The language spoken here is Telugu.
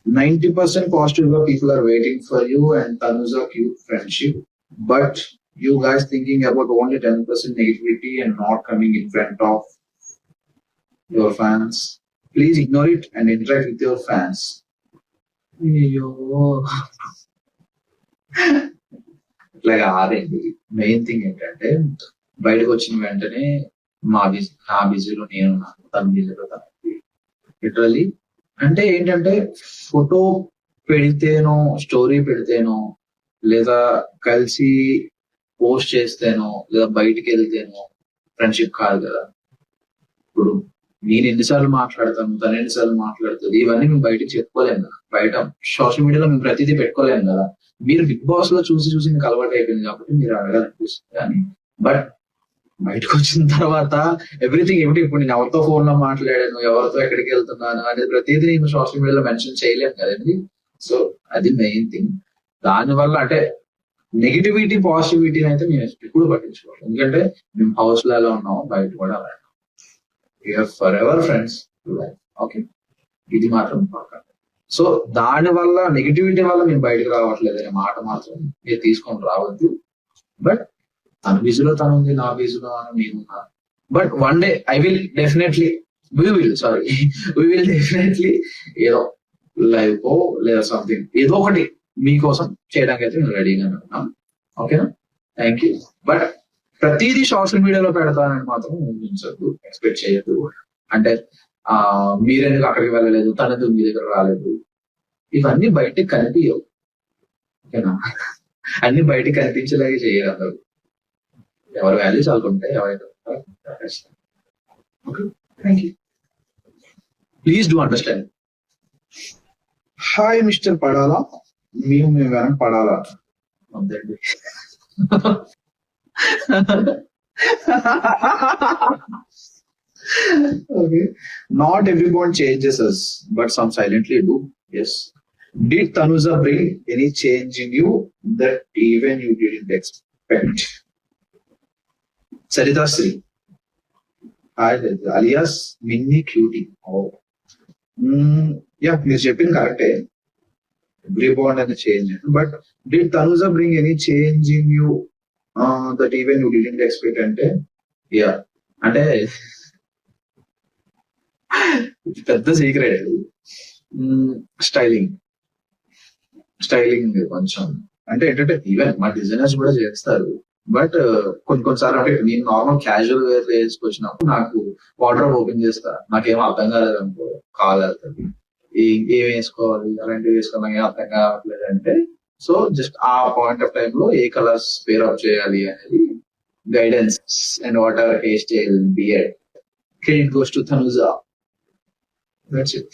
90% positive people are waiting for you and Tanuja cute friendship, but you guys thinking about only 10% negativity and not coming in front of your fans. Please ignore it and interact with your fans. అయ్యో ఇట్లా కాదండి. మెయిన్ థింగ్ ఏంటంటే బయటకు వచ్చిన వెంటనే నా బిజీలో నేను తన బిజీలో తన లిటరలీ అంటే ఏంటంటే ఫోటో పెడితేనో స్టోరీ పెడితేనో లేదా కలిసి పోస్ట్ చేస్తేనో లేదా బయటికి వెళ్తేనో ఫ్రెండ్షిప్ కాదు కదా. ఇప్పుడు నేను ఎన్నిసార్లు మాట్లాడతాను, తను ఎన్నిసార్లు మాట్లాడుతుంది, ఇవన్నీ మేము బయటకు చెప్పుకోలేము కదా. బయట సోషల్ మీడియాలో మేము ప్రతిదీ పెట్టుకోలేము కదా. మీరు బిగ్ బాస్ లో చూసి మీకు అలవాటు అయిపోయింది కాబట్టి మీరు అడగాలనిపిస్తుంది. కానీ బట్ బయటకు వచ్చిన తర్వాత ఎవ్రీథింగ్ ఏమిటి, ఇప్పుడు నేను ఎవరితో ఫోన్ లో మాట్లాడాను, ఎవరితో ఎక్కడికి వెళ్తున్నాను అనేది ప్రతిదీ నేను సోషల్ మీడియాలో మెన్షన్ చేయలేము కదండి. సో అది మెయిన్ థింగ్. దానివల్ల అంటే నెగిటివిటీ పాజిటివిటీని అయితే మేము ఎప్పుడు పట్టించుకోవాలి. ఎందుకంటే మేము హౌస్ లో ఎలా ఉన్నాము, బయట కూడా అలా ఫర్ ఎవర్ ఫ్రెండ్స్. ఓకే, ఇది మాత్రం పక్కా. సో దాని వల్ల నెగిటివిటీ వల్ల మేము బయటకు రావట్లేదు అనే మాట మాత్రం మీరు తీసుకొని రావద్దు. బట్ తన బిజీలో తను ఉంది, నా బిజీలో నేనున్నా. But one day I will definitely we will definitely ఏదో లైవ్ కో లేదా సంథింగ్ ఏదో ఒకటి మీకోసం చేయడానికి అయితే నేను రెడీగా ఉన్నాను. ఓకేనా? Thank you. బట్ ప్రతిదీ సోషల్ మీడియాలో పెడతానని మాత్రం ఊహించద్దు, ఎక్స్పెక్ట్ చేయొద్దు. అంటే మీరెందుకు అక్కడికి వెళ్ళలేదు, తనెందుకు మీ దగ్గర రాలేదు, ఇవన్నీ బయటికి కనిపించవు. ఓకేనా? అన్ని బయటికి కనిపించేలాగే చేయగలరు. ఎవరి వాల్యూస్ వాళ్ళకుంటే ఎవరైతే okay. Thank you. Please do understand. Hi mister పడాలా, మేము వెనక పడాలా అంతండి. Okay. Not everyone changes us, but some silently do. Yes. Did Tanuja bring any change in you that even you didn't expect? Sarita Sri. Hi, alias Minnie Cutie. Oh. Yeah, మీరు చెప్పింది కరెక్టే. Reborn and a change. But did Tanuja bring any change in you that even you didn't expect? అంటే yeah, అంటే పెద్ద సీక్రెట్. స్టైలింగ్ కొంచెం అంటే ఏంటంటే ఈవెన్ మా డిజైనర్స్ కూడా చేస్తారు. బట్ కొన్నిసార్లు అంటే నేను నార్మల్ క్యాజువల్ వేర్ వేసుకొచ్చినప్పుడు నాకు వాటర్ ఓపెన్ చేస్తా, నాకేమో అర్థం కాలేదు అనుకో, కాల్ వెళ్తుంది, ఏం వేసుకోవాలి అలాంటివి వేసుకోవాలి ఏం అర్థం కావట్లేదు అంటే, సో జస్ట్ ఆ పాయింట్ ఆఫ్ టైమ్ లో ఏ కలర్స్ పేర్ అప్ చేయాలి అనేది guidance and what ever hair style beard credit goes to Tanuja. That's it.